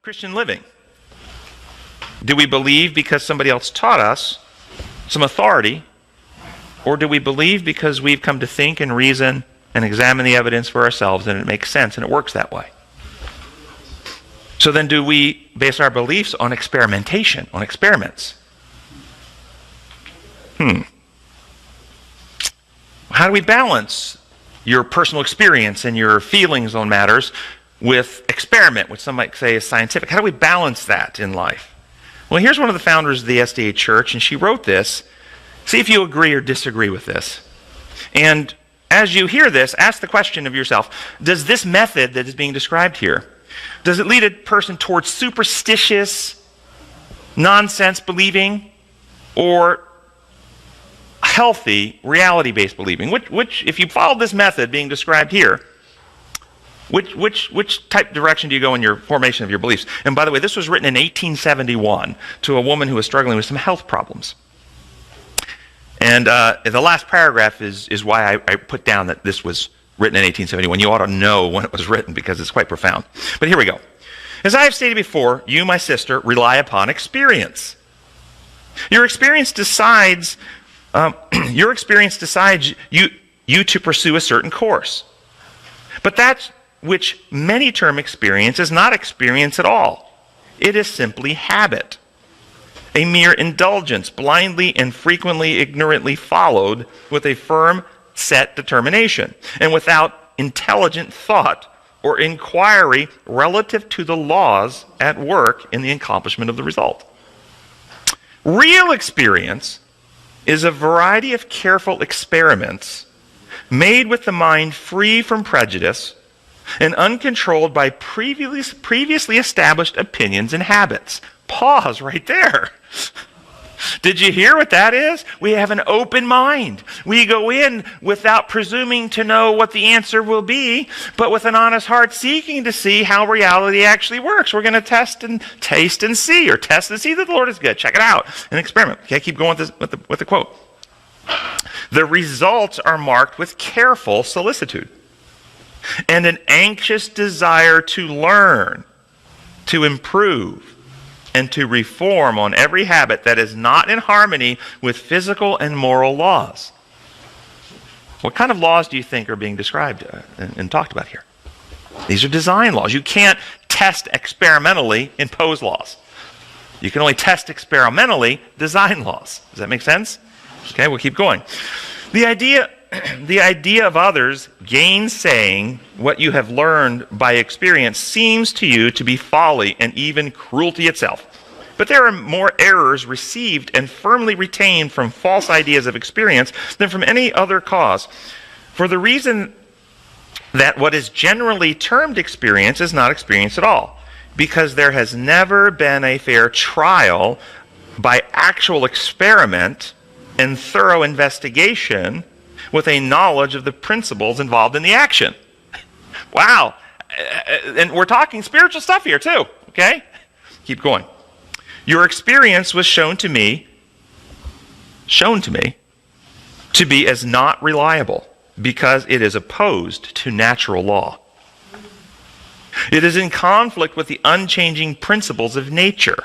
Christian living? Do we believe because somebody else taught us some authority, or do we believe because we've come to think and reason and examine the evidence for ourselves and it makes sense and it works that way? So then do we base our beliefs on experimentation, on experiments? How do we balance your personal experience and your feelings on matters with experiment, which some might say is scientific? How do we balance that in life? Well, here's one of the founders of the SDA Church, and she wrote this. See if you agree or disagree with this. And as you hear this, ask the question of yourself, does this method that is being described here, does it lead a person towards superstitious, nonsense believing, or healthy, reality-based believing? Which, if you follow this method being described here, which type of direction do you go in your formation of your beliefs? And by the way, this was written in 1871 to a woman who was struggling with some health problems. And the last paragraph is why I put down that this was written in 1871. You ought to know when it was written because it's quite profound. But here we go. As I have stated before, you, my sister, rely upon experience. Your experience decides you to pursue a certain course. But that which many term experience is not experience at all. It is simply habit, a mere indulgence, blindly and frequently ignorantly followed with a firm set determination and without intelligent thought or inquiry relative to the laws at work in the accomplishment of the result. Real experience is a variety of careful experiments made with the mind free from prejudice and uncontrolled by previously established opinions and habits. Pause right there. Did you hear what that is? We have an open mind. We go in without presuming to know what the answer will be, but with an honest heart seeking to see how reality actually works. We're going to test and taste and see, or test and see that the Lord is good. Check it out. An experiment. Okay, keep going with the quote. The results are marked with careful solicitude and an anxious desire to learn, to improve, and to reform on every habit that is not in harmony with physical and moral laws. What kind of laws do you think are being described and talked about here? These are design laws. You can't test experimentally impose laws. You can only test experimentally design laws. Does that make sense? Okay, we'll keep going. The idea of others gainsaying what you have learned by experience seems to you to be folly and even cruelty itself. But there are more errors received and firmly retained from false ideas of experience than from any other cause. For the reason that what is generally termed experience is not experience at all, because there has never been a fair trial by actual experiment and thorough investigation with a knowledge of the principles involved in the action. Wow. And we're talking spiritual stuff here too, okay? Keep going. Your experience was shown to me to be as not reliable because it is opposed to natural law. It is in conflict with the unchanging principles of nature.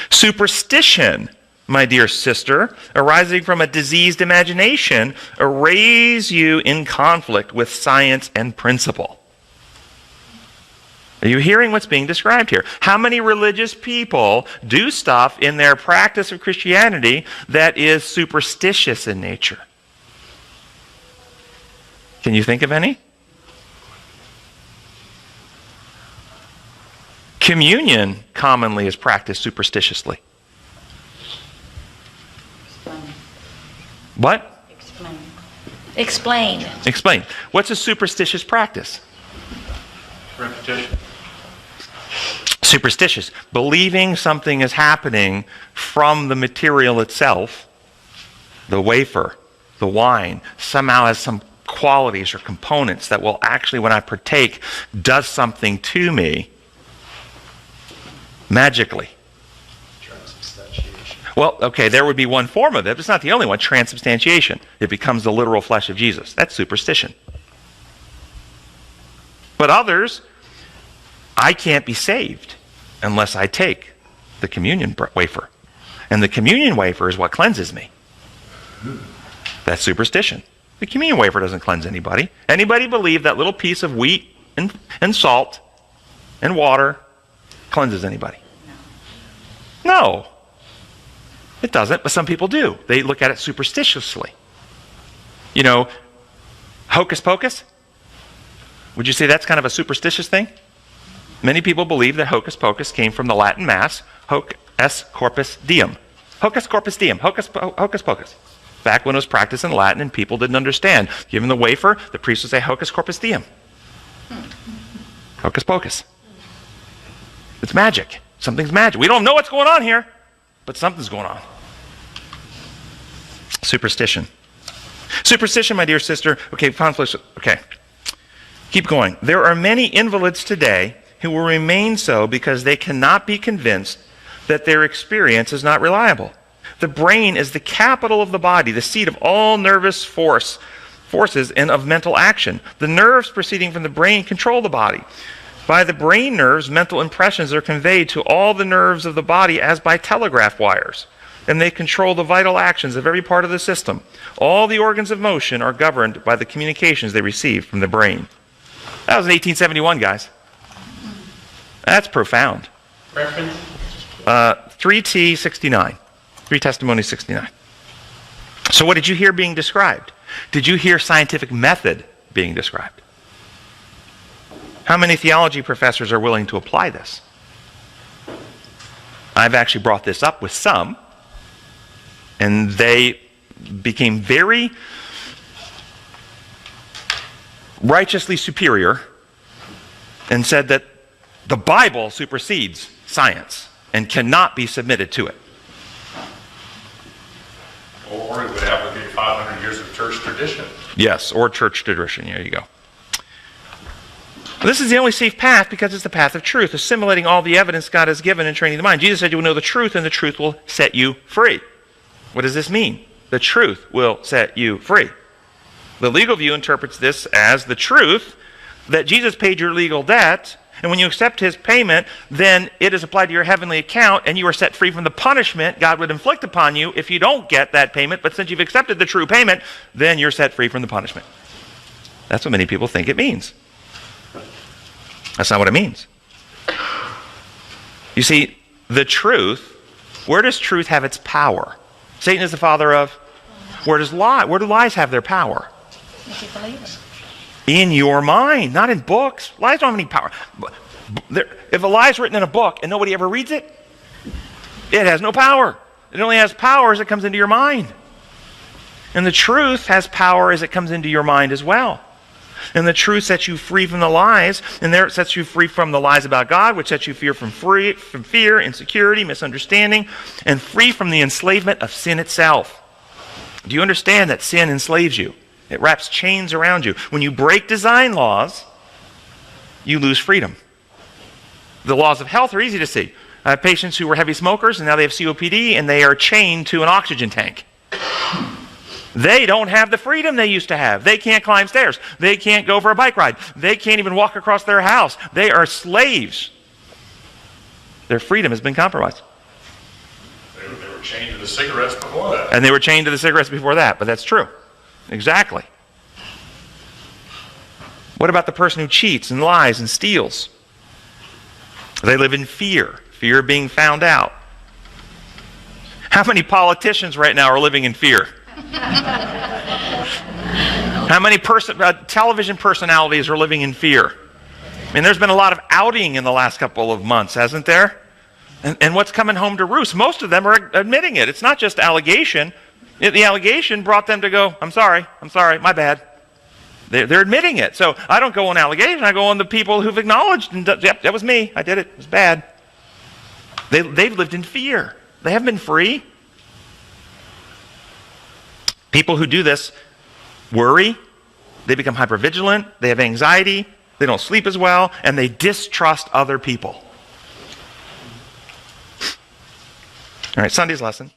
Superstition, my dear sister, arising from a diseased imagination, arrays you in conflict with science and principle. Are you hearing what's being described here? How many religious people do stuff in their practice of Christianity that is superstitious in nature? Can you think of any? Communion commonly is practiced superstitiously. What? Explain. What's a superstitious practice? Repetition. Superstitious. Believing something is happening from the material itself, the wafer, the wine, somehow has some qualities or components that will actually, when I partake, does something to me magically. Well, okay, there would be one form of it, but it's not the only one. Transubstantiation. It becomes the literal flesh of Jesus. That's superstition. But others, I can't be saved unless I take the communion wafer. And the communion wafer is what cleanses me. That's superstition. The communion wafer doesn't cleanse anybody. Anybody believe that little piece of wheat and salt and water cleanses anybody? No. It doesn't, but some people do. They look at it superstitiously. You know, hocus pocus? Would you say that's kind of a superstitious thing? Many people believe that hocus pocus came from the Latin Mass, hoc est corpus diem. Hocus corpus diem, hocus pocus. Back when it was practiced in Latin and people didn't understand. Given the wafer, the priest would say hocus corpus diem. Hocus pocus. It's magic. Something's magic. We don't know what's going on here, but something's going on. Superstition. Superstition, my dear sister. Okay, conflict. Okay. Keep going. There are many invalids today who will remain so because they cannot be convinced that their experience is not reliable. The brain is the capital of the body, the seat of all nervous forces and of mental action. The nerves proceeding from the brain control the body. By the brain nerves, mental impressions are conveyed to all the nerves of the body as by telegraph wires, and they control the vital actions of every part of the system. All the organs of motion are governed by the communications they receive from the brain. That was in 1871, guys. That's profound. Reference? 3T69. 3 Testimony 69. So what did you hear being described? Did you hear scientific method being described? How many theology professors are willing to apply this? I've actually brought this up with some, and they became very righteously superior and said that the Bible supersedes science and cannot be submitted to it. Or it would have to be 500 years of church tradition. Yes, or church tradition. There you go. This is the only safe path because it's the path of truth, assimilating all the evidence God has given and training the mind. Jesus said you will know the truth and the truth will set you free. What does this mean? The truth will set you free. The legal view interprets this as the truth that Jesus paid your legal debt, and when you accept his payment, then it is applied to your heavenly account, and you are set free from the punishment God would inflict upon you if you don't get that payment. But since you've accepted the true payment, then you're set free from the punishment. That's what many people think it means. That's not what it means. You see, the truth, where does truth have its power? Satan is the father of? Where do lies have their power? If you believe it. In your mind, not in books. Lies don't have any power. If a lie is written in a book and nobody ever reads it, it has no power. It only has power as it comes into your mind. And the truth has power as it comes into your mind as well. And the truth sets you free from the lies, and there it sets you free from the lies about God, which sets you free from fear, insecurity, misunderstanding, and free from the enslavement of sin itself. Do you understand that sin enslaves you? It wraps chains around you. When you break design laws, you lose freedom. The laws of health are easy to see. I have patients who were heavy smokers, and now they have COPD, and they are chained to an oxygen tank. They don't have the freedom they used to have. They can't climb stairs. They can't go for a bike ride. They can't even walk across their house. They are slaves. Their freedom has been compromised. They were chained to the cigarettes before that. And they were chained to the cigarettes before that, but that's true. Exactly. What about the person who cheats and lies and steals? They live in fear of being found out. How many politicians right now are living in fear? How many television personalities are living in fear? I mean, there's been a lot of outing in the last couple of months, hasn't there? And what's coming home to roost? Most of them are admitting it. It's not just allegation. The allegation brought them to go, I'm sorry, my bad. They're admitting it. So I don't go on allegation. I go on the people who've acknowledged, and yep, that was me. I did it. It was bad. They've lived in fear. They haven't been free. People who do this worry. They become hypervigilant. They have anxiety. They don't sleep as well. And they distrust other people. All right, Sunday's lesson.